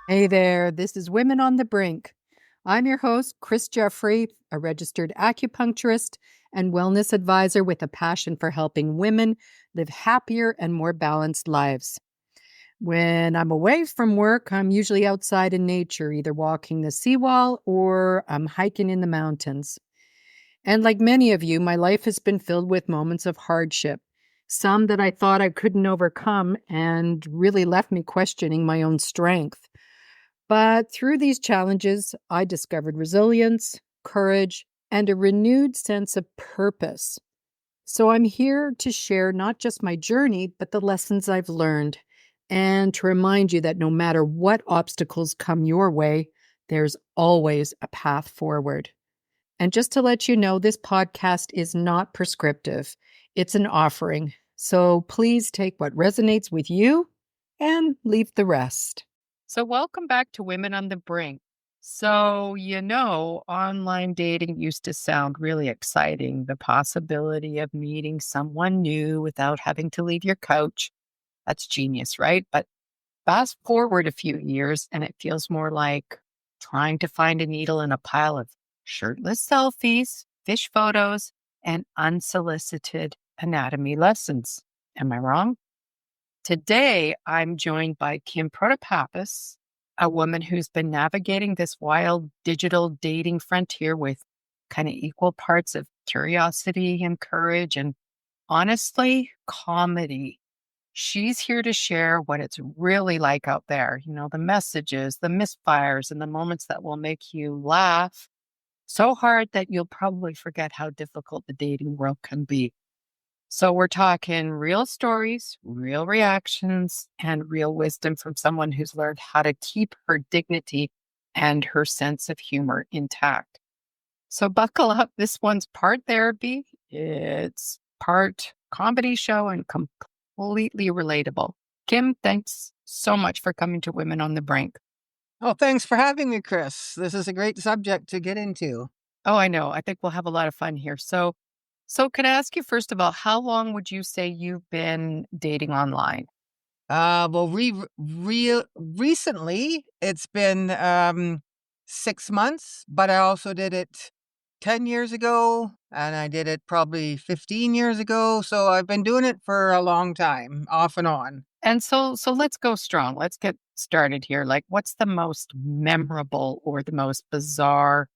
Hey there, this is Women on the Brink. I'm your host, Chris Jeffrey, a registered acupuncturist and wellness advisor with a passion for helping women live happier and more balanced lives. When I'm away from work, I'm usually outside in nature, either walking the seawall or I'm hiking in the mountains. And like many of you, my life has been filled with moments of hardship, some that I thought I couldn't overcome and really left me questioning my own strength. But through these challenges, I discovered resilience, courage, and a renewed sense of purpose. So I'm here to share not just my journey, but the lessons I've learned, and to remind you that no matter what obstacles come your way, there's always a path forward. And just to let you know, this podcast is not prescriptive, it's an offering. So please take what resonates with you and leave the rest. So, welcome back to Women on the Brink. So, online dating used to sound really exciting. The possibility of meeting someone new without having to leave your couch. That's genius, right? But fast forward a few years and it feels more like trying to find a needle in a pile of shirtless selfies, fish photos, and unsolicited anatomy lessons. Am I wrong? Today, I'm joined by Kim Protopappas, a woman who's been navigating this wild digital dating frontier with kind of equal parts of curiosity and courage and honestly, comedy. She's here to share what it's really like out there, the messages, the misfires, and the moments that will make you laugh so hard that you'll probably forget how difficult the dating world can be. So we're talking real stories, real reactions, and real wisdom from someone who's learned how to keep her dignity and her sense of humor intact. So buckle up. This one's part therapy. It's part comedy show and completely relatable. Kim, thanks so much for coming to Women on the Brink. Oh, thanks for having me, Chris. This is a great subject to get into. Oh, I know. I think we'll have a lot of fun here. So can I ask you, first of all, how long would you say you've been dating online? Recently it's been 6 months, but I also did it 10 years ago, and I did it probably 15 years ago. So I've been doing it for a long time, off and on. And so let's go strong. Let's get started here. Like, what's the most memorable or the most bizarre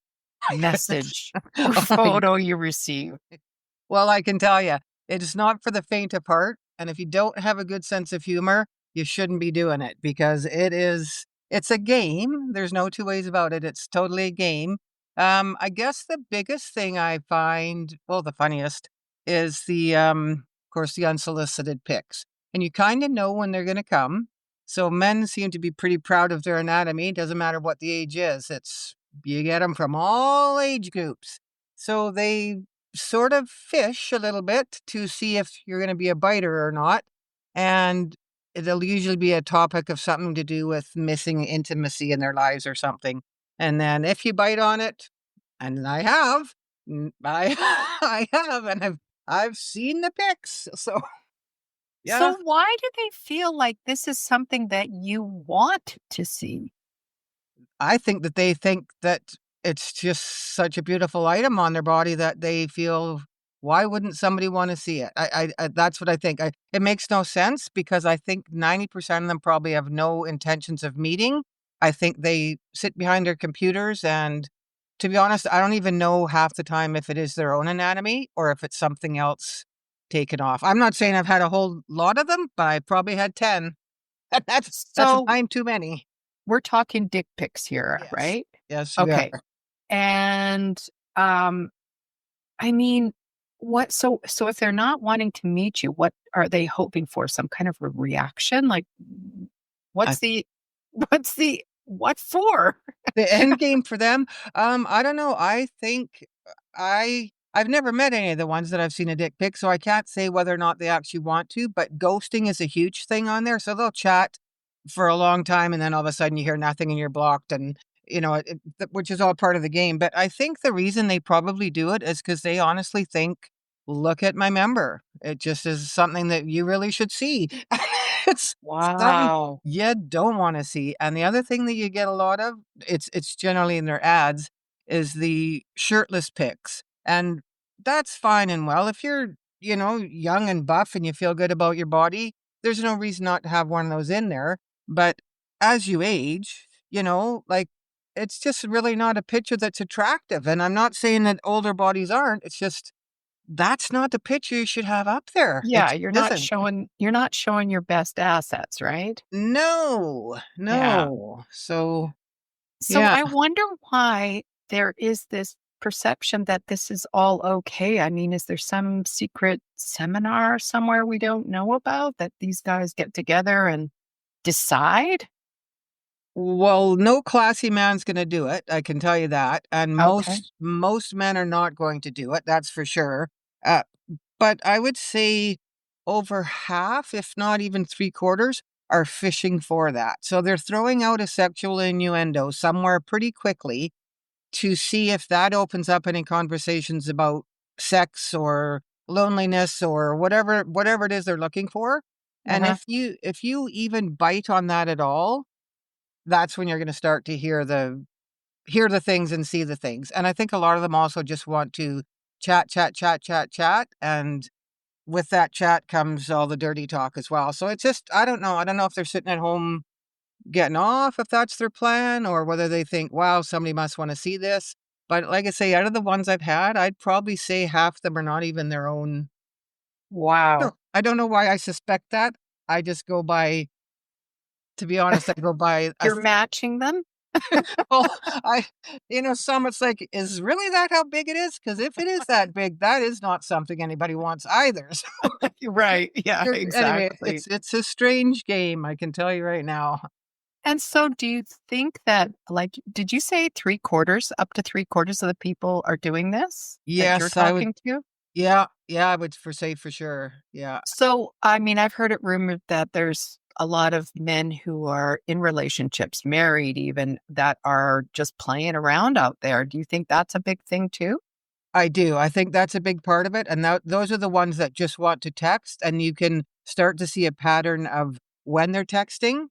message or Oh my photo you received? Well, I can tell you, it is not for the faint of heart. And if you don't have a good sense of humor, you shouldn't be doing it because it's a game. There's no two ways about it. It's totally a game. I guess the biggest thing I find, well, the funniest is of course, the unsolicited pics. And you kind of know when they're going to come. So men seem to be pretty proud of their anatomy. Doesn't matter what the age is. You get them from all age groups. So they sort of fish a little bit to see if you're going to be a biter or not. And it'll usually be a topic of something to do with missing intimacy in their lives or something. And then if you bite on it, and I have, I I have, and I've seen the pics. So yeah, So why do they feel like this is something that you want to see? I think that they think that it's just such a beautiful item on their body that they feel, why wouldn't somebody want to see it? I that's what I think. It makes no sense because I think 90% of them probably have no intentions of meeting. I think they sit behind their computers, and to be honest, I don't even know half the time if it is their own anatomy or if it's something else taken off. I'm not saying I've had a whole lot of them, but I probably had 10. That's So 9 too many. we're talking dick pics here, Yes. right? Yes, we are. Okay. And um, I mean, so if they're not wanting to meet you, what are they hoping for? Some kind of a reaction? Like I what's the what for? The end game for them? I don't know. I think I've never met any of the ones that I've seen a dick pic, so I can't say whether or not they actually want to, but ghosting is a huge thing on there. So they'll chat for a long time and then all of a sudden you hear nothing and you're blocked, and which is all part of the game. But I think the reason they probably do it is because they honestly think, look at my member. It just is something that you really should see. It's something Wow. you don't wanna see, and the other thing that you get a lot of, it's generally in their ads, is the shirtless pics, and that's fine and well. If you're, young and buff and you feel good about your body, there's no reason not to have one of those in there, but as you age, like, it's just really not a picture that's attractive, and I'm not saying that older bodies aren't, it's just that's not the picture you should have up there. It Yeah, just isn't. you're not showing your best assets, right? No, Yeah. no. So, So yeah. I wonder why there is this perception that this is all okay. I mean, is there some secret seminar somewhere we don't know about that these guys get together and decide? Well, no classy man's gonna do it, I can tell you that, and Okay. most men are not going to do it, that's for sure. Uh, but I would say over half, if not even 3/4, are fishing for that. So they're throwing out a sexual innuendo somewhere pretty quickly to see if that opens up any conversations about sex or loneliness or whatever it is they're looking for. And Uh-huh. if you even bite on that at all, that's when you're gonna start to hear the things and see the things. And I think a lot of them also just want to chat, chat, chat, chat, chat, and with that chat comes all the dirty talk as well. So it's just I don't know. I don't know if they're sitting at home getting off, if that's their plan, or whether they think, "Wow, somebody must wanna see this." But like I say, out of the ones I've had, I'd probably say half of them are not even their own. Wow. I don't know why I suspect that. I just go by to be honest, I go by a You're matching them? well, some it's like, is really that how big it is? Because if it is that big, that is not something anybody wants either. So, Right. Yeah, anyway, exactly. it's a strange game, I can tell you right now. And so do you think that, like, did you say three quarters, up to three quarters of the people are doing this that you're Yes, I would talking to? yeah, yeah, I would say for sure. Yeah. So, I mean, I've heard it rumored that there's a lot of men who are in relationships, married even, that are just playing around out there. Do you think that's a big thing too? I do. I think that's a big part of it, and those are the ones that just want to text, and you can start to see a pattern of when they're texting,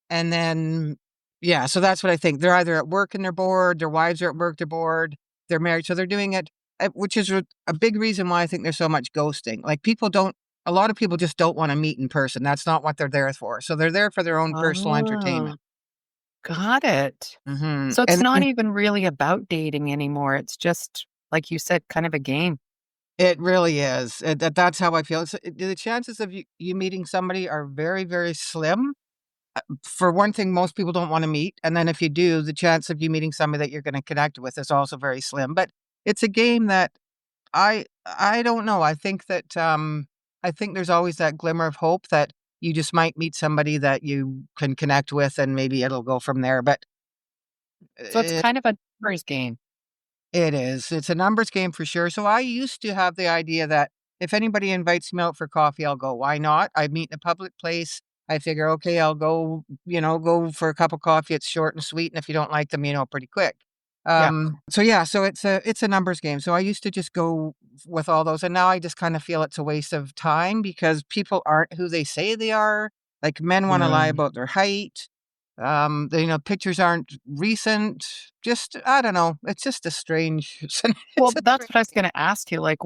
and then yeah, so that's what I think. They're either at work and they're bored, their wives are at work, they're bored, they're married, so they're doing it, which is a big reason why I think there's so much ghosting. Like, a lot of people just don't wanna meet in person, that's not what they're there for, so they're there for their own personal Oh, entertainment. got it. Mhm, So it's and not even really about dating anymore. It's just, like you said, kind of a game. it really is. That's how I feel. The chances of you meeting somebody are very, very slim. For one thing, most people don't wanna meet, and then if you do, the chance of you meeting somebody that you're gonna connect with is also very slim, but it's a game that I don't know. I think there's always that glimmer of hope that you just might meet somebody that you can connect with, and maybe it'll go from there, but, So it's eh kind of a numbers game. it is. It's a numbers game for sure. So I used to have the idea that if anybody invites me out for coffee, I'll go. Why not? I meet in a public place. I figure, okay, I'll go, go for a cup of coffee. It's short and sweet. And if you don't like them, pretty quick. Yeah. So yeah, so it's a numbers game. So I used to just go with all those. And now I just kind of feel it's a waste of time because people aren't who they say they are. Like men want to lie Mm. about their height. Pictures aren't recent. Just I don't know. It's just a strange Well, it's a that's strange what I was game. gonna ask you, like,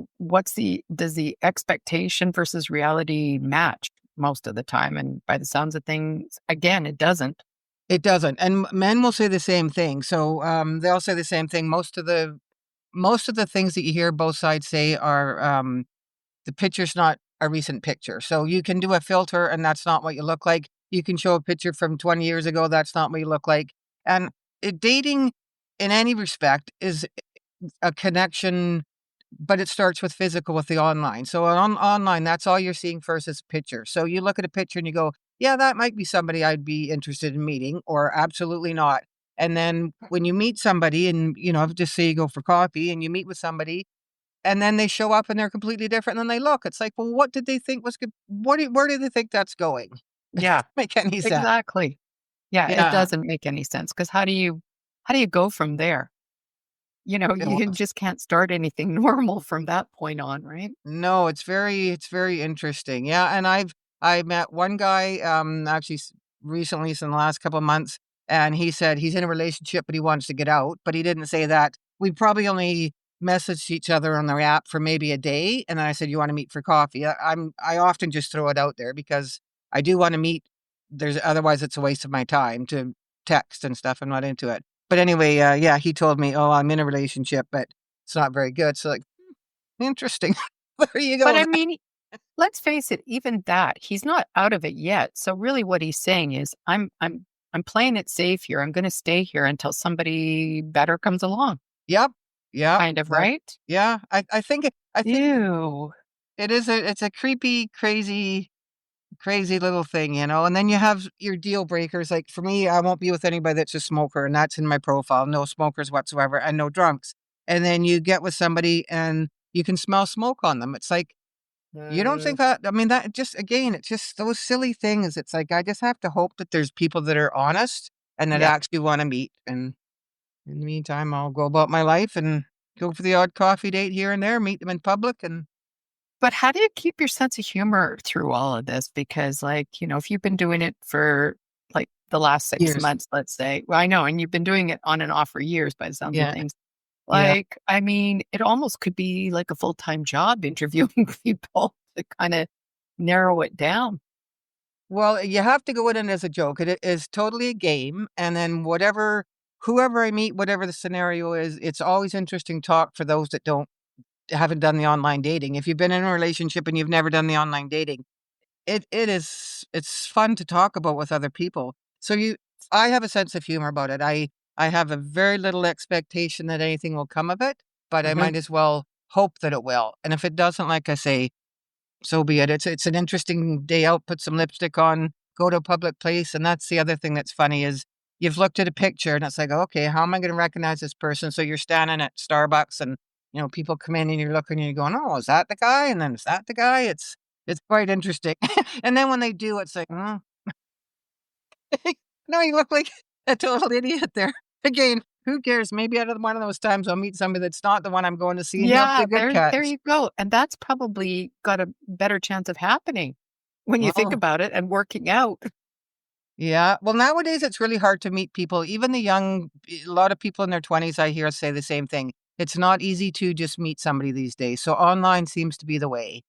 does the expectation versus reality match most of the time? And by the sounds of things, again, it doesn't. It doesn't, and men will say the same thing. So, they'll say the same thing. Most of the things that you hear both sides say are, the picture's not a recent picture. So you can do a filter, and that's not what you look like. You can show a picture from 20 years ago, that's not what you look like. And, dating in any respect is a connection, but it starts with physical with the online. So online, that's all you're seeing first is a picture. So you look at a picture and you go, yeah, that might be somebody I'd be interested in meeting, or absolutely not. And then when you meet somebody and, just say you go for coffee and you meet with somebody and then they show up and they're completely different than they look. It's like, well, what did they think was good? Where do they think that's going? It Yeah, doesn't make any sense. exactly. Yeah, it Yeah. doesn't make any sense because how do you go from there? You just can't start anything normal from that point on, right? No, it's very interesting. Yeah, and I met one guy, actually recently, in the last couple of months, and he said he's in a relationship, but he wants to get out. But he didn't say that. We probably only messaged each other on the app for maybe a day, and then I said, "You want to meet for coffee?" I often just throw it out there because I do want to meet. Otherwise it's a waste of my time to text and stuff. I'm not into it. But anyway, yeah, he told me, "Oh, I'm in a relationship, but it's not very good." So like, interesting. There you But go. I mean, let's face it, even that, he's not out of it yet. So really what he's saying is I'm playing it safe here. I'm going to stay here until somebody better comes along. Yep. Yep. Kind of, That right? yeah, I think Ew. it's a creepy, crazy little thing, and then you have your deal breakers. Like for me, I won't be with anybody that's a smoker, and that's in my profile. No smokers whatsoever and no drunks. And then you get with somebody and you can smell smoke on them. It's like, you don't Mm, think that, I mean, that just, again, it's just those silly things. It's like, I just have to hope that there's people that are honest and that yep. actually want to meet. And in the meantime, I'll go about my life and go for the odd coffee date here and there, meet them in public and But how do you keep your sense of humor through all of this? Because, like, if you've been doing it for like the last six years. months, let's say, well, I know, and you've been doing it on and off for years by the sounds of Yeah. things. Yeah. Like, I mean, it almost could be like a full time job interviewing people to kind of narrow it down. Well, you have to go in as a joke. It is totally a game. And then whoever I meet, whatever the scenario is, it's always interesting talk for those that haven't done the online dating. If you've been in a relationship and you've never done the online dating, it's fun to talk about with other people. So I have a sense of humor about it. I have a very little expectation that anything will come of it, but I Mhm. might as well hope that it will. And if it doesn't, like I say, so be it. It's an interesting day out, put some lipstick on, go to a public place, and that's the other thing that's funny is you've looked at a picture and it's like, "Okay, how am I gonna recognize this person?" So you're standing at Starbucks and, people come in and you're looking and you're going, "Oh, is that the guy?" And then, "Is that the guy?" It's quite interesting. And then when they do, it's like, "Mm, no, you look like a total idiot there." Again, who cares? Maybe out of one of those times I'll meet somebody that's not the one I'm going to see and he'll be Yeah, a good there catch. you go. And that's probably got a better chance of happening when you think Well, about it and working out. yeah. Well, nowadays it's really hard to meet people. Even a lot of people in their 20s, I hear say the same thing. It's not easy to just meet somebody these days. So online seems to be the way.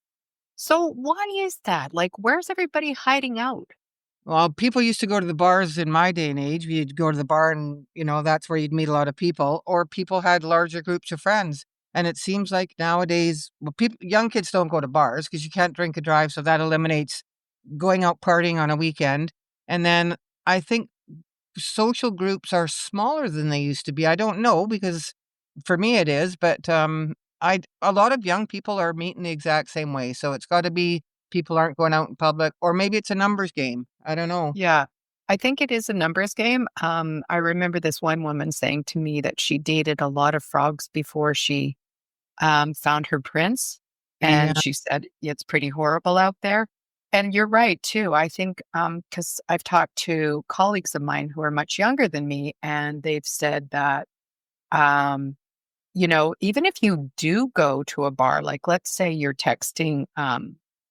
So why is that? Like, where's everybody hiding out? Well, people used to go to the bars in my day and age. You'd go to the bar and, that's where you'd meet a lot of people, or people had larger groups of friends. And it seems like nowadays, well, young kids don't go to bars because you can't drink and drive. So that eliminates going out partying on a weekend. And then I think social groups are smaller than they used to be. I don't know because for me it is, but I a lot of young people are meeting the exact same way. So it's got to be people aren't going out in public, or maybe it's a numbers game. I don't know. Yeah. I think it is a numbers game. I remember this one woman saying to me that she dated a lot of frogs before she found her prince. Yeah, And she said it's pretty horrible out there. And you're right, too. I think because I've talked to colleagues of mine who are much younger than me, and they've said that, um, even if you do go to a bar, like let's say you're texting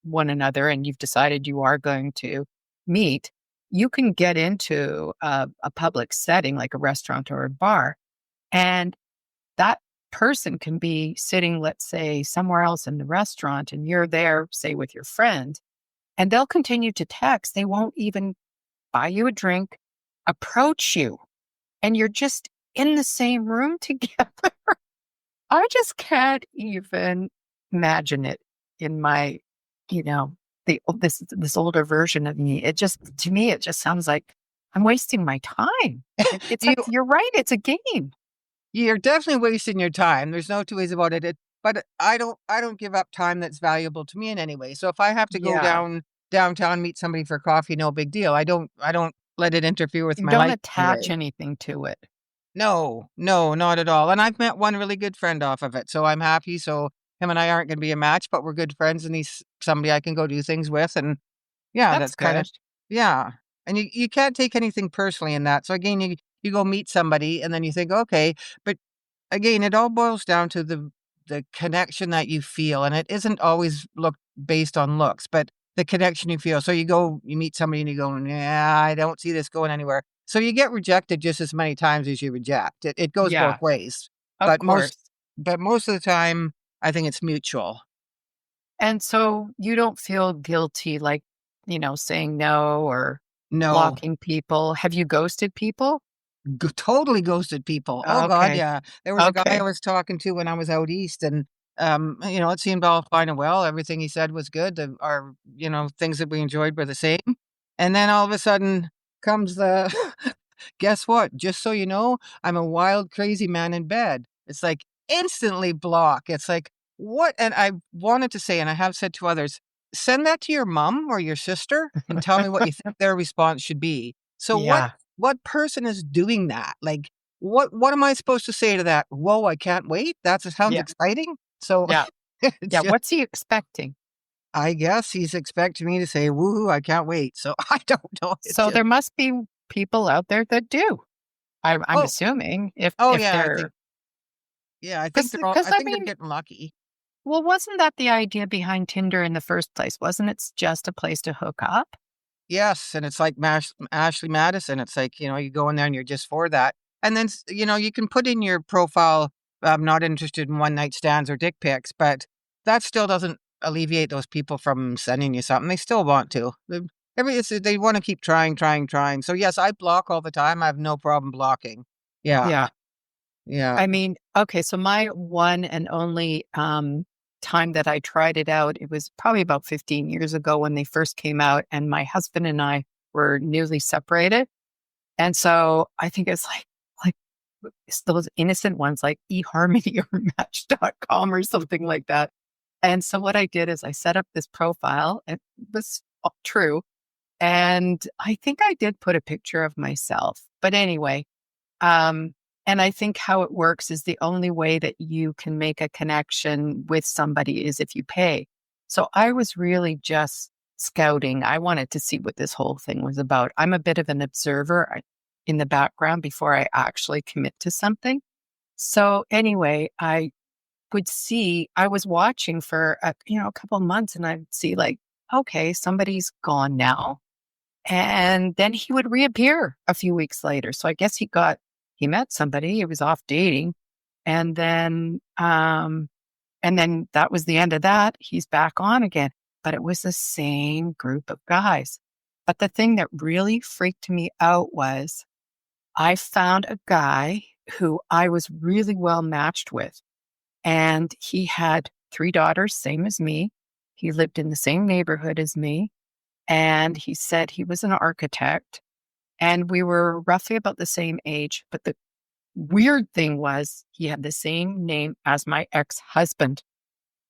one another and you've decided you are going to meet, you can get into a public setting like a restaurant or a bar. And that person can be sitting, let's say, somewhere else in the restaurant, and you're there, say, with your friend, and they'll continue to text. They won't even buy you a drink, approach you, and you're just in the same room together. I just can't even imagine it in my, you know, this older version of me. It just to me, it just sounds like I'm wasting my time. It's you like you're right. It's a game. you're definitely wasting your time. There's no two ways about it. But I don't give up time that's valuable to me in any way. So if I have to go Yeah. downtown meet somebody for coffee, no big deal. I don't let it interfere with You my don't life attach anyway. anything to it. No, no, not at all, and I've met one really good friend off of it, so I'm happy, so him and I aren't gonna be a match, but we're good friends, and he's somebody I can go do things with, and yeah, That's that's kinda good. yeah, and you can't take anything personally in that, so again, you go meet somebody, and then you think, "Okay," but again, it all boils down to the connection that you feel, and it isn't always based on looks, but the connection you feel. So you meet somebody and you go, yeah, I don't see this going anywhere. So you get rejected just as many times as you reject. It goes both Yeah, ways, of but course. most of the time, I think it's mutual. And so you don't feel guilty, like, saying no or No, blocking people. Have you ghosted people? totally ghosted people. Oh God, Okay. yeah. There was a guy I Okay. was talking to when I was out east, and it seemed all fine and well. Everything he said was good. Our, things that we enjoyed were the same. And then all of a sudden comes the guess what? Just so you know, I'm a wild, crazy man in bed. It's like instantly block. It's like, what? And I wanted to say, and I have said to others, send that to your mom or your sister and tell me what you think their response should be. So Yeah. what person is doing that? Like, what am I supposed to say to that? Whoa, I can't wait. That sounds Yeah. exciting. So Yeah. it's Yeah. just, What's he expecting? I guess he's expecting me to say, woohoo, I can't wait. So I don't know. It's So just, there must be people out there that do. I'm oh, assuming oh if yeah, they're I I think they're mean, getting lucky. well, wasn't that the idea behind Tinder in the first place? Wasn't it just a place to hook up? Yes, and it's like Ashley Madison. It's like, you go in there and you're just for that. And then, you can put in your profile, I'm not interested in one night stands or dick pics, but that still doesn't alleviate those people from sending you something. They still want to. They want to keep trying, trying, trying. So yes, I block all the time. I have no problem blocking. Yeah, Yeah. yeah. I mean, okay, so my one and only time that I tried it out, it was probably about 15 years ago when they first came out, and my husband and I were newly separated. And so I think it's like it's those innocent ones like eHarmony or Match.com or something like that. And so what I did is I set up this profile, and it was true. And I think I did put a picture of myself. But anyway, um, and I think how it works is the only way that you can make a connection with somebody is if you pay. So I was really just scouting. I wanted to see what this whole thing was about. I'm a bit of an observer in the background before I actually commit to something. So anyway, I was watching for a couple of months, and I'd see like, okay, somebody's gone now. And then he would reappear a few weeks later. So I guess he met somebody, he was off dating. And then that was the end of that. He's back on again, but it was the same group of guys. But the thing that really freaked me out was I found a guy who I was really well matched with, and he had 3 daughters, same as me. He lived in the same neighborhood as me. And he said he was an architect, and we were roughly about the same age. But the weird thing was he had the same name as my ex-husband.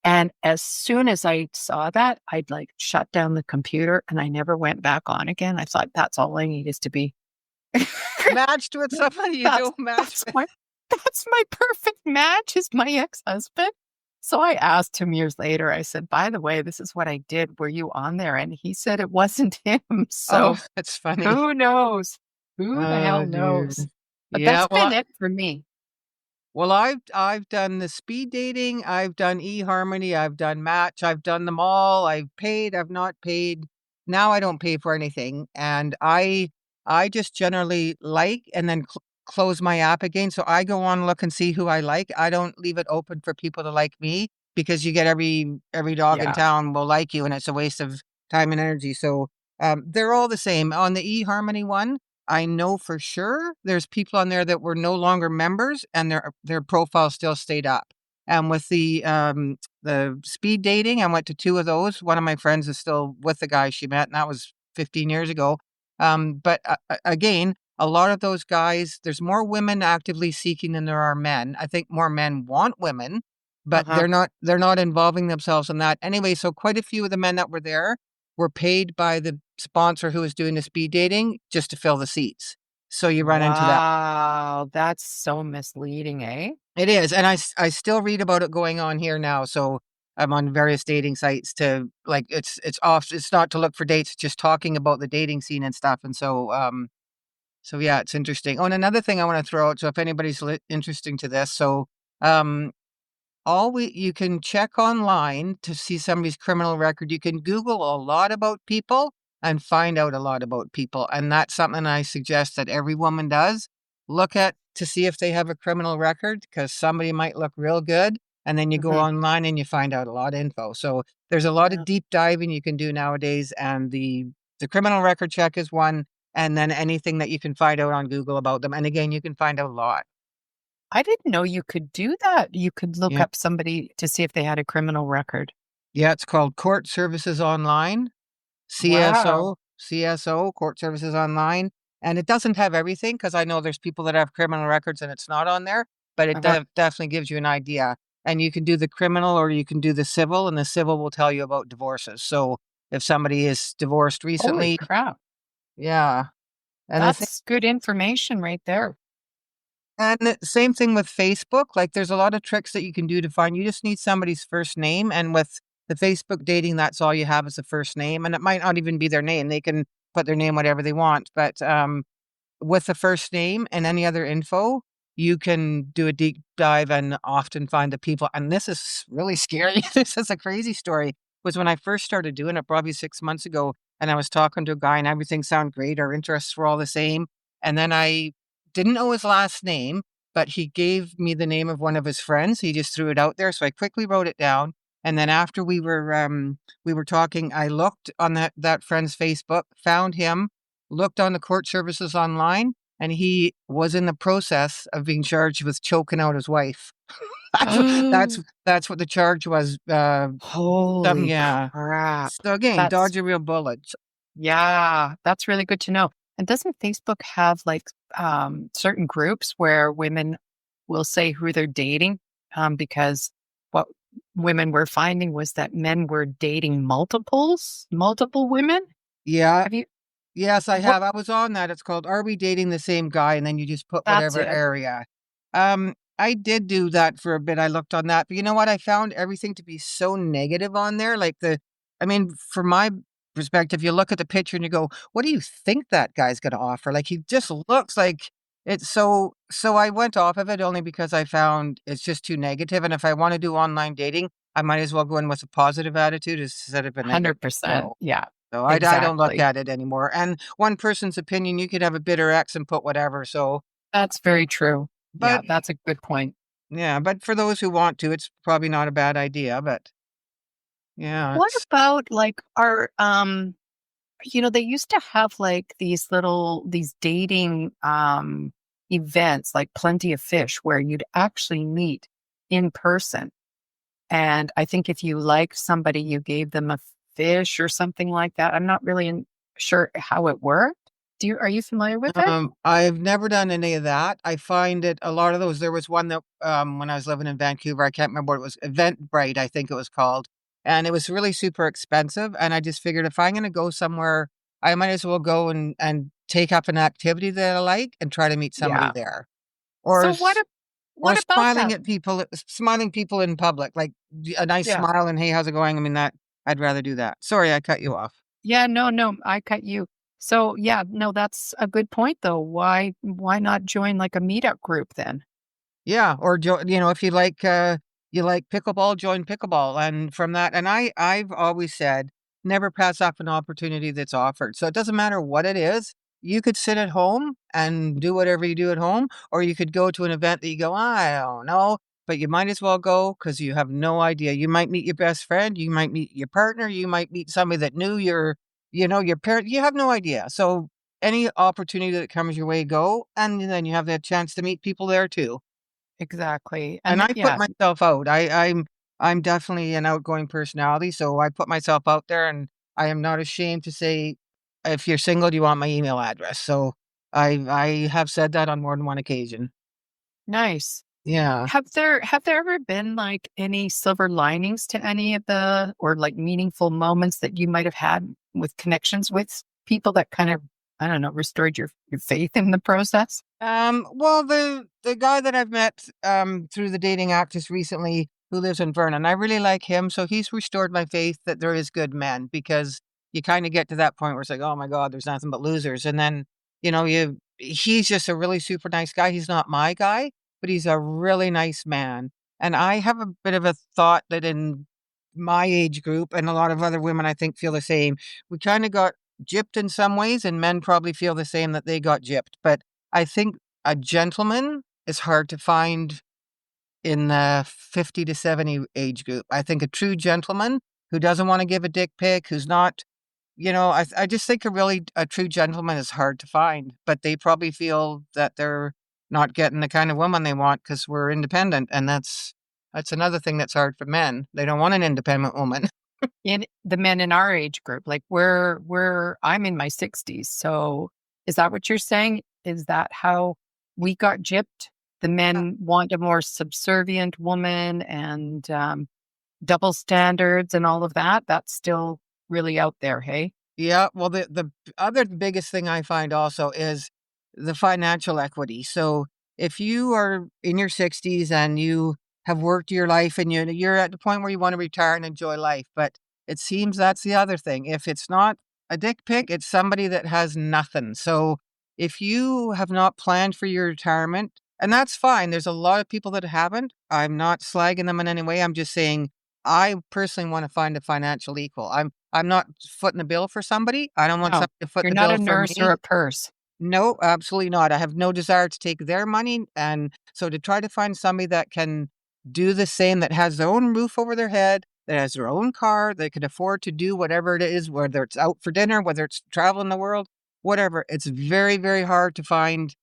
And as soon as I saw that, I'd like shut down the computer and I never went back on again. I thought that's all I need is to be Matched with somebody you that's don't match that's with. my perfect match is my ex-husband. So I asked him years later, I said, by the way, this is what I did. Were you on there? And he said it wasn't him. Oh, So that's funny. who knows? Who the hell Oh dear. knows? But Yeah, that's been it for me. well, I've done the speed dating, I've done eHarmony, I've done Match, I've done them all. I've paid, I've not paid. Now I don't pay for anything, and I just generally like and then close my app again. So I go on, look and see who I like. I don't leave it open for people to like me because you get every dog in Yeah. town will like you, and it's a waste of time and energy. So they're all the same. On the eHarmony one, I know for sure there's people on there that were no longer members and their profile still stayed up. And with the speed dating, I went to 2 of those. One of my friends is still with the guy she met, and that was 15 years ago. But again, a lot of those guys, there's more women actively seeking than there are men. I think more men want women, but Uh-huh. they're not involving themselves in that anyway. So quite a few of the men that were there were paid by the sponsor who was doing the speed dating just to fill the seats. So you run into that. Wow. That's so misleading, eh? It is, and I still read about it going on here now. So I'm on various dating sites to like it's off. It's not to look for dates, just talking about the dating scene and stuff. And so yeah, it's interesting. Oh, and another thing I want to throw out. So if anybody's interesting to this, so um you can check online to see somebody's criminal record. You can Google a lot about people and find out a lot about people. And that's something I suggest that every woman does. Look at to see if they have a criminal record, because somebody might look real good. And then you go Mhm. online and you find out a lot of info. So there's a lot Yeah. of deep diving you can do nowadays. And the criminal record check is one. And then anything that you can find out on Google about them. And again, you can find out a lot. I didn't know you could do that. You could look Yeah. up somebody to see if they had a criminal record. Yeah, it's called Court Services Online, Wow. CSO, Court Services Online. And it doesn't have everything, because I know there's people that have criminal records and it's not on there, but it Uh-huh. definitely gives you an idea. And you can do the criminal or you can do the civil, and the civil will tell you about divorces. So if somebody is divorced Holy recently, crap. yeah. And the thing That's good information right there. And the same thing with Facebook, like, there's a lot of tricks that you can do to find you just need somebody's first name, and with the Facebook dating, that's all you have is a first name, and it might not even be their name, they can put their name whatever they want, but, with the first name and any other info, you can do a deep dive and often find the people. And this is really scary. This is a crazy story. Was when I first started doing it, probably 6 months ago, and I was talking to a guy, and everything sounded great. Our interests were all the same. And then I didn't know his last name, but he gave me the name of one of his friends. He just threw it out there, so I quickly wrote it down. And then after we were talking, I looked on that friend's Facebook, found him, looked on the court services online, and he was in the process of being charged with choking out his wife. That's what that's what the charge was, Holy yeah. crap. So again, That's dodge a real bullet. Yeah, that's really good to know. And doesn't Facebook have like certain groups where women will say who they're dating? Because what women were finding was that men were dating multiple women. Yeah. Have you Yes, I what have. I was on that. It's called "Are We Dating the Same Guy?" And then you just put that's whatever it. area. I did do that for a bit. I looked on that, but you know what? I found everything to be so negative on there. I mean, from my perspective, you look at the picture and you go, "What do you think that guy's going to offer?" Like, he just looks like it's so. So I went off of it only because I found it's just too negative. And if I want to do online dating, I might as well go in with a positive attitude instead of a negative. 100%. So. Yeah, So I don't look exactly. at it anymore, and one person's opinion, you could have a bitter ex and put whatever, so That's very true. but Yeah, that's a good point. yeah, but for those who want to, it's probably not a bad idea, but yeah, What it's about like our they used to have like these dating events like Plenty of Fish where you'd actually meet in person. And I think if you liked somebody, you gave them a fish or something like that. I'm not really sure how it worked. Are you familiar with it? I've never done any of that. I find it a lot of those there was one that, when I was living in Vancouver, I can't remember what it was, Eventbrite, I think it was called, and it was really super expensive, and I just figured if I'm gonna go somewhere, I might as well go and take up an activity that I like and try to meet somebody Yeah. there. Or So s or what about that? smiling people in public, like, a nice Yeah. smile and, "Hey, how's it going?" I mean, that I'd rather do that. Sorry, I cut you off. Yeah, no, no, I cut you. So yeah, no, that's a good point though. Why not join like a meetup group then? Yeah, or if you like pickleball, join pickleball, and from that and I've always said, never pass up an opportunity that's offered. So it doesn't matter what it is. You could sit at home and do whatever you do at home, or you could go to an event that you go, "I don't know," but you might as well go because you have no idea. You might meet your best friend, you might meet your partner, you might meet somebody that knew your parent. You have no idea. So any opportunity that comes your way, go, and then you have that chance to meet people there too. Exactly. And And I put yeah, myself out. I'm definitely an outgoing personality, so I put myself out there, and I am not ashamed to say, "If you're single, do you want my email address?" So I have said that on more than one occasion. nice. Yeah. Have there ever been like any silver linings to any of the or like meaningful moments that you might have had with connections with people that kind of, I don't know, restored your faith in the process? Well, the guy that I've met through the dating app just recently, who lives in Vernon, I really like him. So he's restored my faith that there is good men, because you kind of get to that point where it's like, oh my God, there's nothing but losers. And then, he's just a really super nice guy. He's not my guy, but he's a really nice man. And I have a bit of a thought that in my age group, and a lot of other women I think feel the same, we kind of got gypped in some ways, and men probably feel the same, that they got gypped. But I think a gentleman is hard to find in the 50 to 70 age group. I think a true gentleman who doesn't want to give a dick pic, who's not, I just think a true gentleman is hard to find, but they probably feel that they're not getting the kind of woman they want because we're independent. And that's another thing that's hard for men. They don't want an independent woman. In the men in our age group, like I'm in my 60s. So is that what you're saying? Is that how we got gypped? The men want a more subservient woman and double standards and all of that. That's still really out there, hey? Yeah, well, the other biggest thing I find also is the financial equity. So if you are in your 60s and you have worked your life and you're at the point where you want to retire and enjoy life, but it seems that's the other thing. If it's not a dick pic, it's somebody that has nothing. So if you have not planned for your retirement, and that's fine. There's a lot of people that haven't. I'm not slagging them in any way. I'm just saying I personally want to find a financial equal. I'm not footing the bill for somebody. I don't want No, somebody to foot you're the not bill a for nurse or me. a purse. No, absolutely not. I have no desire to take their money. And so to try to find somebody that can do the same, that has their own roof over their head, that has their own car, that can afford to do whatever it is, whether it's out for dinner, whether it's traveling the world, whatever. It's very, very hard to find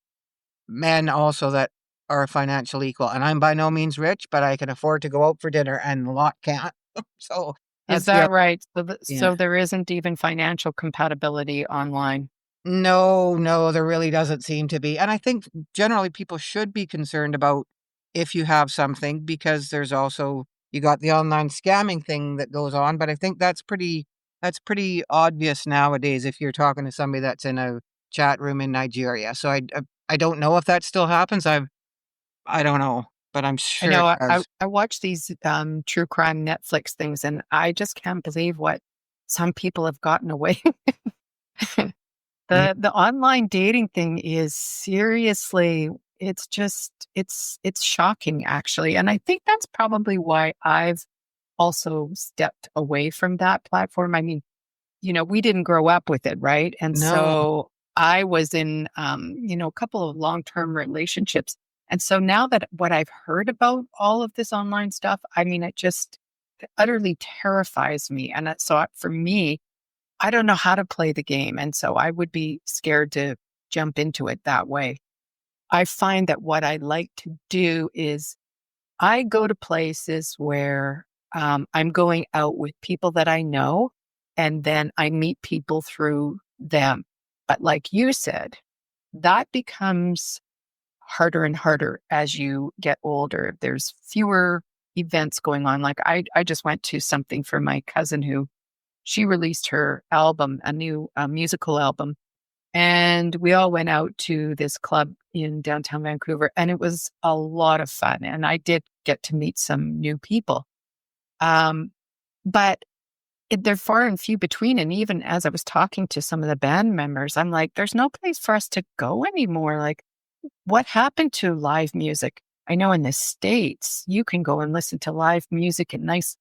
men also that are a financial equal. And I'm by no means rich, but I can afford to go out for dinner and a lot can't. So Is that's the that other, right? yeah. So there isn't even financial compatibility online. No, no, there really doesn't seem to be. And I think generally people should be concerned about if you have something, because there's also, you got the online scamming thing that goes on, but I think that's pretty obvious nowadays if you're talking to somebody that's in a chat room in Nigeria. So I don't know if that still happens. I don't know, but I'm I sure know it I does. I watch these true crime Netflix things, and I just can't believe what some people have gotten away. Yeah. The online dating thing is seriously, it's just it's shocking actually. And I think that's probably why I've also stepped away from that platform. I mean, we didn't grow up with it, right? And No. so I was in a couple of long-term relationships. And so now that what I've heard about all of this online stuff, I mean, it just utterly terrifies me. And so for me, I don't know how to play the game. And so I would be scared to jump into it that way. I find that what I like to do is I go to places where I'm going out with people that I know, and then I meet people through them. But like you said, that becomes harder and harder as you get older. There's fewer events going on. Like I just went to something for my cousin who she released her album, a new musical album. And we all went out to this club in downtown Vancouver, and it was a lot of fun. And I did get to meet some new people. Um, but they're far and few between. And even as I was talking to some of the band members, I'm like, there's no place for us to go anymore. Like, what happened to live music? I know in the States, you can go and listen to live music at nice,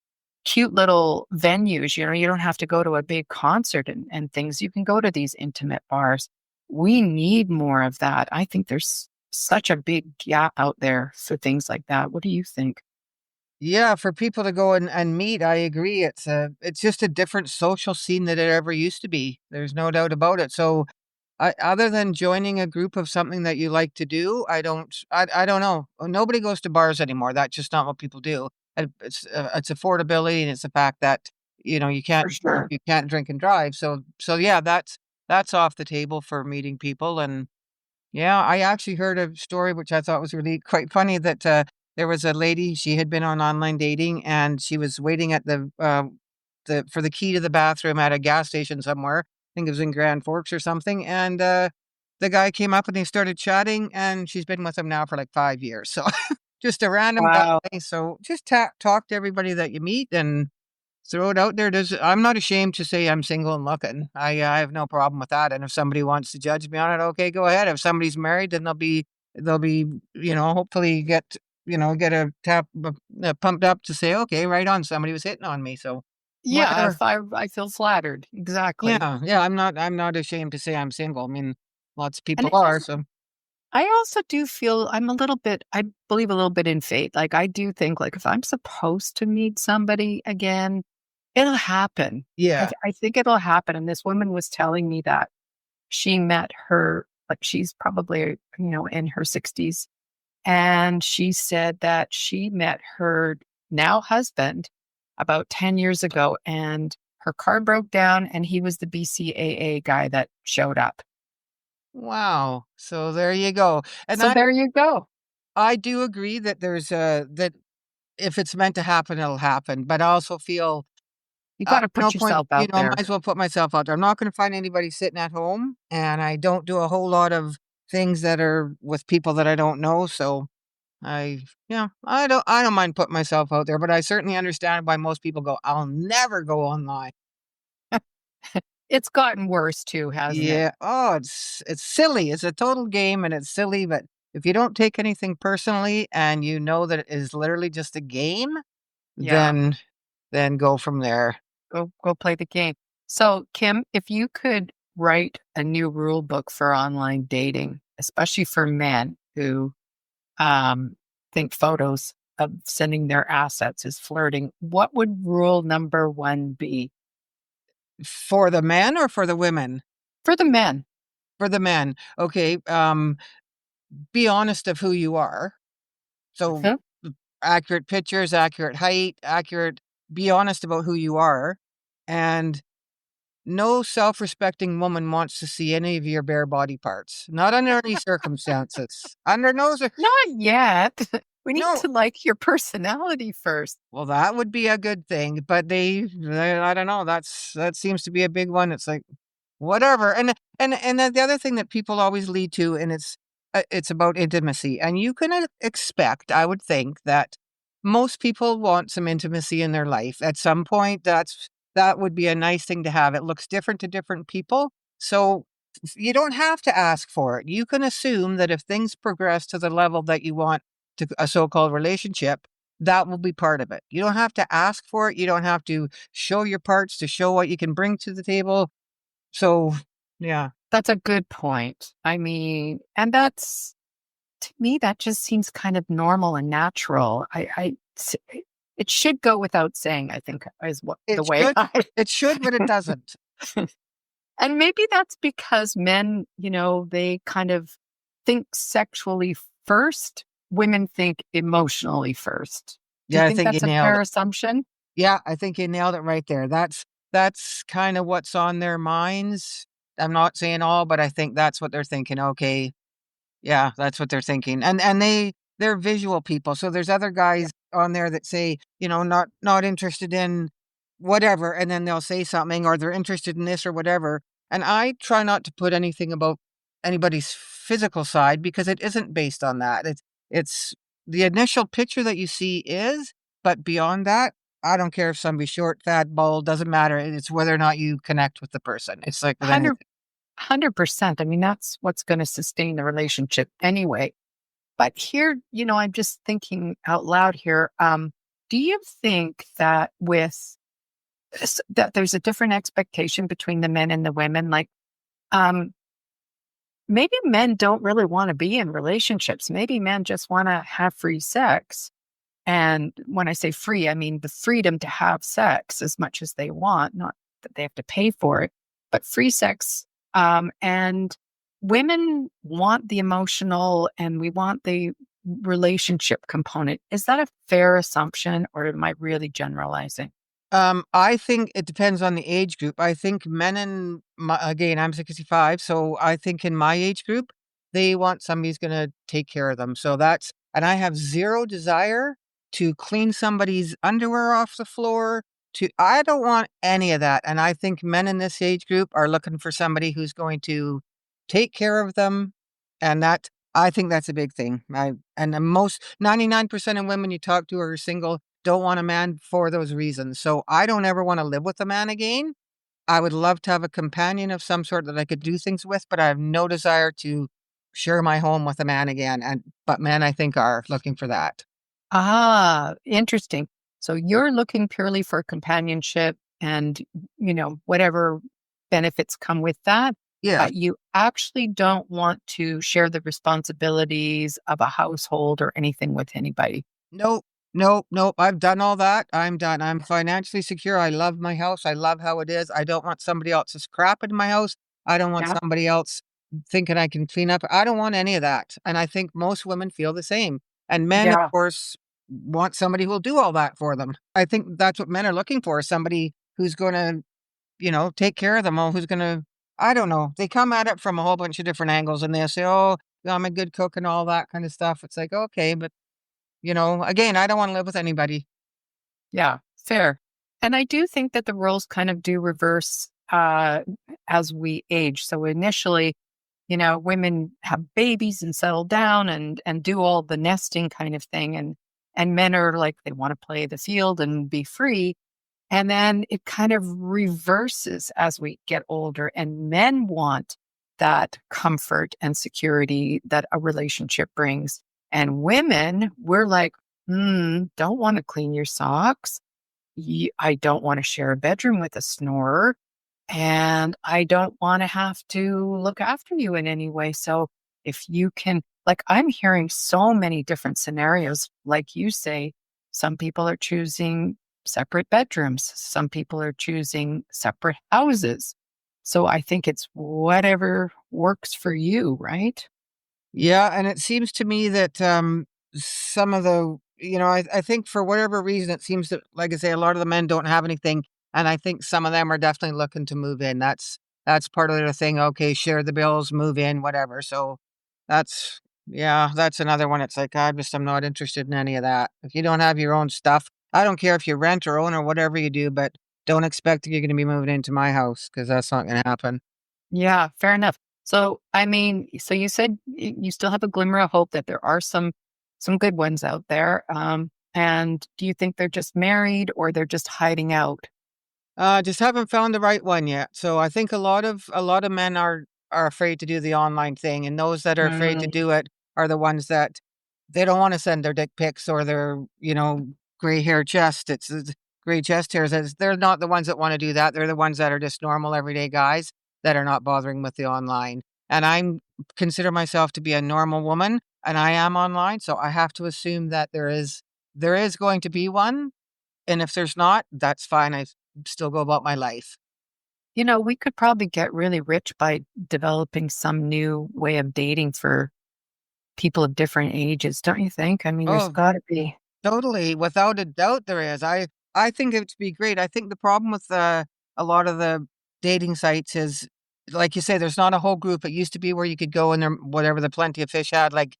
cute little venues. You don't have to go to a big concert and things. You can go to these intimate bars. We need more of that. I think there's such a big gap out there for things like that. What do you think? Yeah, for people to go and meet, I agree. It's just a different social scene than it ever used to be. There's no doubt about it. So other than joining a group of something that you like to do, I don't know. Nobody goes to bars anymore. That's just not what people do. And it's affordability, and it's the fact that, you For can't sure. you can't drink and drive. So yeah, that's off the table for meeting people. And yeah, I actually heard a story which I thought was really quite funny, that there was a lady, she had been on online dating, and she was waiting at the for the key to the bathroom at a gas station somewhere. I think it was in Grand Forks or something. And the guy came up and they started chatting, and she's been with him now for like 5 years. So just a random Wow. guy. So just talk to everybody that you meet and throw it out there. I'm not ashamed to say I'm single and looking. I have no problem with that. And if somebody wants to judge me on it, okay, go ahead. If somebody's married, then they'll be, hopefully get get a pumped up to say, okay, right on, somebody was hitting on me. So Yeah, whatever. if I feel flattered. Exactly. Yeah, yeah. I'm not ashamed to say I'm single. I mean, lots of people And are. So I also do feel I believe a little bit in fate. Like, I do think, like, if I'm supposed to meet somebody again, it'll happen. yeah. I think it'll happen. And this woman was telling me that she met her, like, she's probably, in her 60s. And she said that she met her now husband about 10 years ago, and her car broke down, and he was the BCAA guy that showed up. Wow. So there you go. And So there you go. I do agree that that if it's meant to happen, it'll happen. But I also feel You got to no put point, yourself out I might there. as well put myself out there. I'm not going to find anybody sitting at home, and I don't do a whole lot of things that are with people that I don't know. So yeah, I don't mind putting myself out there, but I certainly understand why most people go, I'll never go online. It's gotten worse too, hasn't it? Yeah. Oh, it's silly. It's a total game and it's silly, but if you don't take anything personally and you know that it is literally just a game, Yeah. then go from there. Go play the game. So, Kim, if you could write a new rule book for online dating, especially for men who um, think photos of sending their assets is flirting, what would rule number one be For the men or for the women? for the men? For the men. Okay, be honest of who you are. So, Mhm. accurate pictures, accurate height, accurate be honest about who you are, and no self-respecting woman wants to see any of your bare body parts, not under any circumstances. Under no cir Not yet. We need no. to like your personality first. Well, that would be a good thing, but I don't know, that seems to be a big one. It's like, whatever, and then the other thing that people always lead to, and it's about intimacy, and you can, expect, I would think, that most people want some intimacy in their life. At some point, that would be a nice thing to have. It looks different to different people, so you don't have to ask for it. You can assume that if things progress to the level that you want to a so-called relationship, that will be part of it. You don't have to ask for it. You don't have to show your parts to show what you can bring to the table. So, yeah. That's a good point. I mean, and that's to me, that just seems kind of normal and natural. It should go without saying, I think, is what the It way should I. it should, but it doesn't. And maybe that's because men, they kind of think sexually first. Women think emotionally first. Do you Yeah, I think think you that's a nailed fair it. assumption? Yeah, I think you nailed it right there. That's kinda what's on their minds. I'm not saying all, but I think that's what they're thinking. Okay, yeah, that's what they're thinking, and they're visual people, so there's other Yeah. guys on there that say, not interested in whatever, and then they'll say something, or they're interested in this or whatever, and I try not to put anything about anybody's physical side because it isn't based on that. It's the initial picture that you see is, but beyond that, I don't care if somebody's short, fat, bald, doesn't matter, it's whether or not you connect with the person. It's like with anything. 100%. I mean, that's what's going to sustain the relationship anyway. But here, I'm just thinking out loud here. Do you think that that there's a different expectation between the men and the women? Like, um, maybe men don't really want to be in relationships. Maybe men just want to have free sex. And when I say free, I mean the freedom to have sex as much as they want, not that they have to pay for it, but free sex. And women want the emotional and we want the relationship component. Is that a fair assumption or am I really generalizing? I think it depends on the age group. I think men in again, I'm 65, so I think in my age group, they want somebody who's gonna take care of them. So and I have zero desire to clean somebody's underwear off the floor. I don't want any of that. And I think men in this age group are looking for somebody who's going to take care of them. And I think that's a big thing. And the most 99% of women you talk to are single, don't want a man for those reasons. So I don't ever want to live with a man again. I would love to have a companion of some sort that I could do things with, but I have no desire to share my home with a man again. But men, I think, are looking for that. Ah, interesting. So you're looking purely for companionship and, whatever benefits come with that, Yes. but you actually don't want to share the responsibilities of a household or anything with anybody. Nope, nope, nope. I've done all that. I'm done. I'm financially secure. I love my house. I love how it is. I don't want somebody else's crap in my house. I don't want Yeah. somebody else thinking I can clean up. I don't want any of that. And I think most women feel the same. And men, of Yeah. course, want somebody who will do all that for them. I think that's what men are looking for, somebody who's going to, take care of them or who's going to, I don't know. They come at it from a whole bunch of different angles and they'll say, oh, I'm a good cook and all that kind of stuff. It's like, okay, but again, I don't wanna live with anybody. Yeah. Fair. And I do think that the roles kind of do reverse as we age. So initially, women have babies and settle down and do all the nesting kind of thing, and men are like they want to play the field and be free. And then it kind of reverses as we get older, and men want that comfort and security that a relationship brings. And women, we're like, don't want to clean your socks. I don't want to share a bedroom with a snorer. And I don't want to have to look after you in any way. So if you can, like, I'm hearing so many different scenarios. Like you say, some people are choosing separate bedrooms, some people are choosing separate houses. So I think it's whatever works for you, right? Yeah, and it seems to me that, some of the I think for whatever reason, it seems that, like I say, a lot of the men don't have anything, and I think some of them are definitely looking to move in. That's part of their thing, okay, share the bills, move in, whatever, so that's yeah, that's another one. It's like, I'm not interested in any of that. If you don't have your own stuff, I don't care if you rent or own or whatever you do, but don't expect that you're gonna be moving into my house because that's not gonna happen. Yeah, fair enough. So, I mean, so you said you still have a glimmer of hope that there are some good ones out there. And do you think they're just married or they're just hiding out? Just haven't found the right one yet. So I think a lot of men are afraid to do the online thing, and those that are afraid to Mm, do it are the ones that they don't want to send their dick pics or their gray hair chest. It's gray chest hairs. They're not the ones that want to do that. They're the ones that are just normal everyday guys that are not bothering with the online. And I'm consider myself to be a normal woman, and I am online, so I have to assume that there is going to be one, and if there's not, that's fine. I still go about my life. we could probably get really rich by developing some new way of dating for people of different ages, don't you think? I mean, there's Oh, got to be. totally. Without a doubt there is. I think it'd be great. I think the problem with, a lot of the dating sites is, like you say, there's not a whole group. It used to be where you could go and there whatever the Plenty of Fish had, like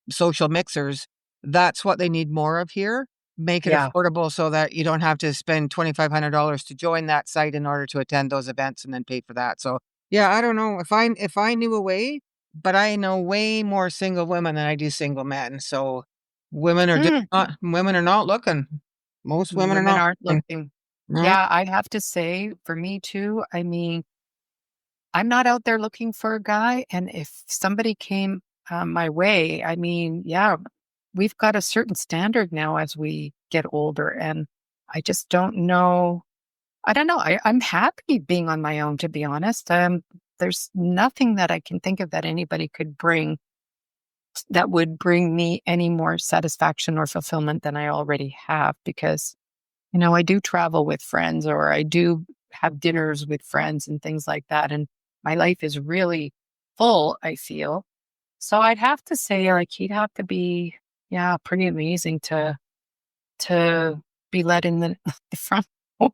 social mixers. That's what they need more of here. Make it Yeah. affordable so that you don't have to spend $2,500 to join that site in order to attend those events and then pay for that. So, yeah, I don't know if I knew a way, but I know way more single women than I do single men. So, women are not looking. Most women are Women not aren't looking. looking. No. Yeah, I have to say, for me too, I mean, I'm not out there looking for a guy. And if somebody came my way, I mean, yeah, we've got a certain standard now as we get older. And I just don't know. I don't know. I'm happy being on my own, to be honest. There's nothing that I can think of that anybody could bring that would bring me any more satisfaction or fulfillment than I already have because I do travel with friends or I do have dinners with friends and things like that. And my life is really full, I feel. So I'd have to say, like, he'd have to be, yeah, pretty amazing to be let in the, the front door.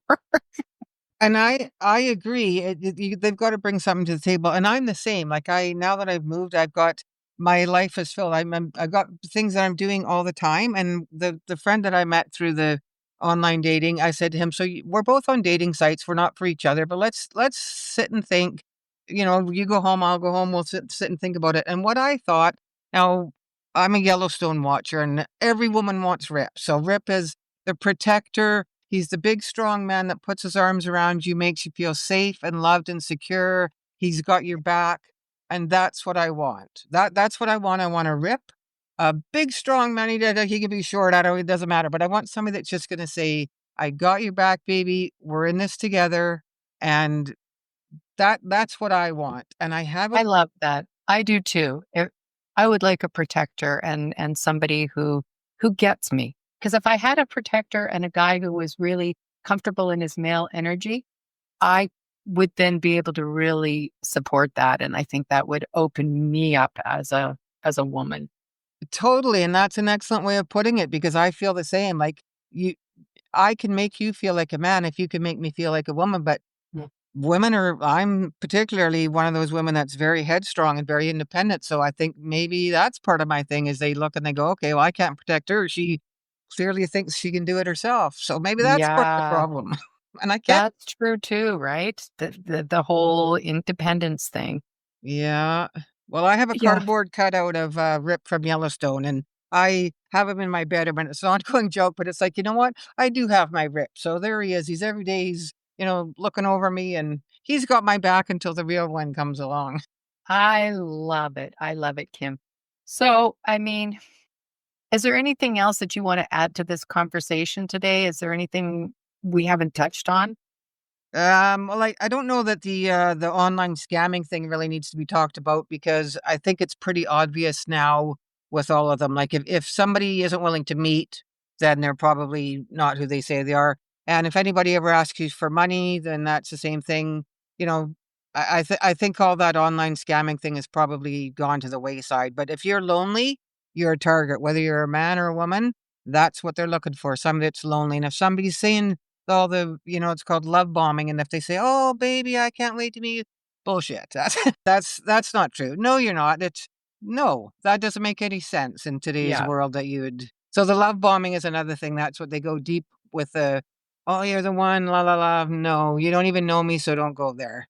And I agree. They've got to bring something to the table, and I'm the same. Like now that I've moved, I've got my life is filled. I've got things that I'm doing all the time. And the friend that I met through the online dating, I said to him, "So we're both on dating sites. We're not for each other, but let's sit and think. You go home, I'll go home. We'll sit and think about it." And what I thought, now I'm a Yellowstone watcher, and every woman wants Rip. So Rip is the protector. He's the big, strong man that puts his arms around you, makes you feel safe and loved and secure. He's got your back, and that's what I want. That's what I want. I want a Rip, a big, strong man. He can be short. I don't. It doesn't matter. But I want somebody that's just going to say, "I got your back, baby. We're in this together." And that's what I want. And I have I a love that. I do too. I would like a protector and somebody who gets me. Because if I had a protector and a guy who was really comfortable in his male energy, I would then be able to really support that. And I think that would open me up as a woman. totally, and that's an excellent way of putting it because I feel the same. Like you, I can make you feel like a man if you can make me feel like a woman. But Yeah. women are, I'm particularly one of those women that's very headstrong and very independent. So I think maybe that's part of my thing is they look and they go, okay, well, I can't protect her. She clearly thinks she can do it herself. So maybe that's part of the Yeah, problem. And I can't. that's true too, right? The whole independence thing. Yeah. Well, I have a Yeah. cardboard cutout of Rip from Yellowstone, and I have him in my bedroom, and it's an ongoing joke, but it's like, you know what? I do have my Rip. So there he is. He's every day, he's, looking over me, and he's got my back until the real one comes along. I love it. I love it, Kim. So, I mean, is there anything else that you want to add to this conversation today? Is there anything we haven't touched on? Well, I don't know that the online scamming thing really needs to be talked about because I think it's pretty obvious now with all of them. Like if somebody isn't willing to meet, then they're probably not who they say they are. And if anybody ever asks you for money, then that's the same thing. You know, I think all that online scamming thing has probably gone to the wayside. But if you're lonely, you're a target, whether you're a man or a woman. That's what they're looking for. Somebody that's lonely. And if somebody's saying all it's called love bombing, and if they say, "Oh, baby, I can't wait to meet you," bullshit. That's that's not true. No, you're not. It's no, that doesn't make any sense in today's Yeah. world that you would. So the love bombing is another thing. That's what they go deep with the, "Oh, you're the one, la la la." No, you don't even know me, so don't go there.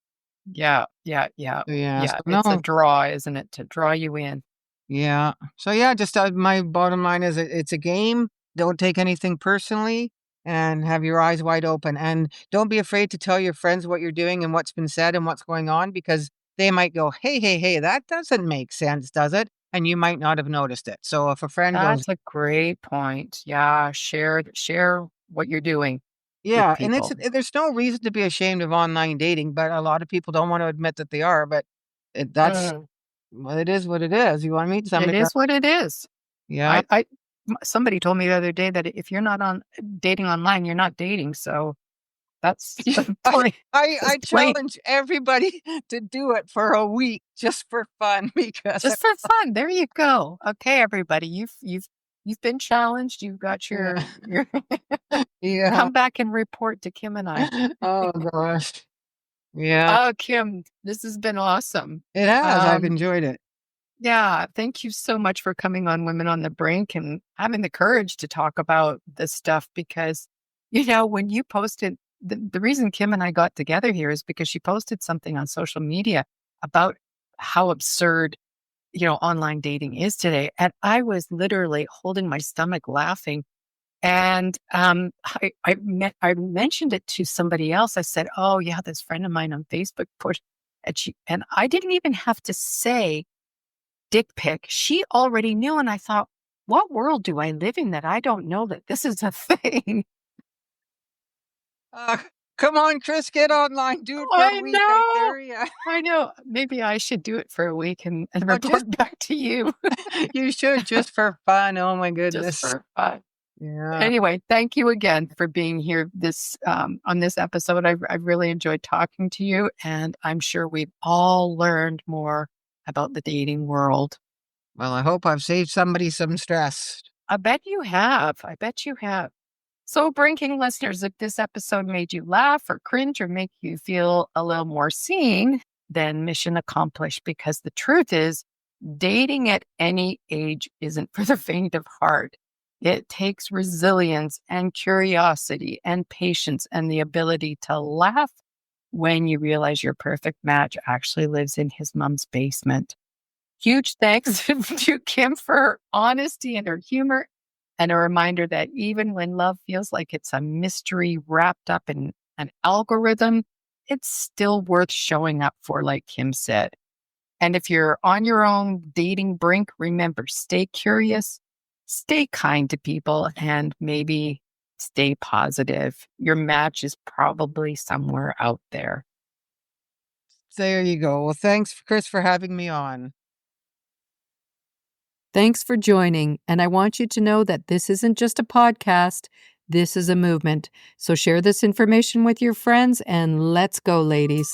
Yeah. Yeah. Yeah. Yeah, so Yeah. It's a no. draw, isn't it? To draw you in. Yeah. So yeah, just my bottom line is it's a game. Don't take anything personally and have your eyes wide open. And don't be afraid to tell your friends what you're doing and what's been said and what's going on because they might go, "Hey, hey, hey, that doesn't make sense, does it?" And you might not have noticed it. So if a friend goes, That's a great point. Yeah. Share what you're doing with "Yeah," and people. there's no reason to be ashamed of online dating, but a lot of people don't want to admit that they are. But that's Mm. well, it is what it is. You want to meet It somebody? is what it is. Yeah. Somebody told me the other day that if you're not on dating online, you're not dating. So that's Yeah, plain. I That's plain. challenge everybody to do it for a week just for fun because Just for fun. There you go. Okay, everybody. You've been challenged. You've got yeah, your yeah. come back and report to Kim and I. Oh gosh. Yeah, Oh, Kim, this has been awesome. it has. I've Um, enjoyed it. yeah, thank you so much for coming on Women on the Brink and having the courage to talk about this stuff because, when you posted the reason Kim and I got together here is because she posted something on social media about how absurd online dating is today. And I was literally holding my stomach laughing. And I mentioned it to somebody else. I said, "Oh yeah, this friend of mine on Facebook put," and I didn't even have to say dick pic. She already knew, and I thought, "What world do I live in that I don't know that this is a thing?" Uh, Come on, Chris, get online. Do it for a I week. I know, dare you. I know. Maybe I should do it for a week and Oh, just report back to you you should just for fun. Oh my just goodness. for fun. Yeah. Anyway, thank you again for being here on this episode. I've really enjoyed talking to you, and I'm sure we've all learned more about the dating world. Well, I hope I've saved somebody some stress. I bet you have. I bet you have. So, Brinking listeners, if this episode made you laugh or cringe or make you feel a little more seen, then mission accomplished. Because the truth is, dating at any age isn't for the faint of heart. It takes resilience and curiosity and patience and the ability to laugh when you realize your perfect match actually lives in his mom's basement. Huge thanks to Kim for her honesty and her humor, and a reminder that even when love feels like it's a mystery wrapped up in an algorithm, it's still worth showing up for, like Kim said. And if you're on your own dating brink, remember, stay curious, stay kind to people, and maybe stay positive. Your match is probably somewhere out there. There you go. Well, thanks, Chris, for having me on. Thanks for joining, and I want you to know that this isn't just a podcast, this is a movement. So share this information with your friends, and let's go, ladies.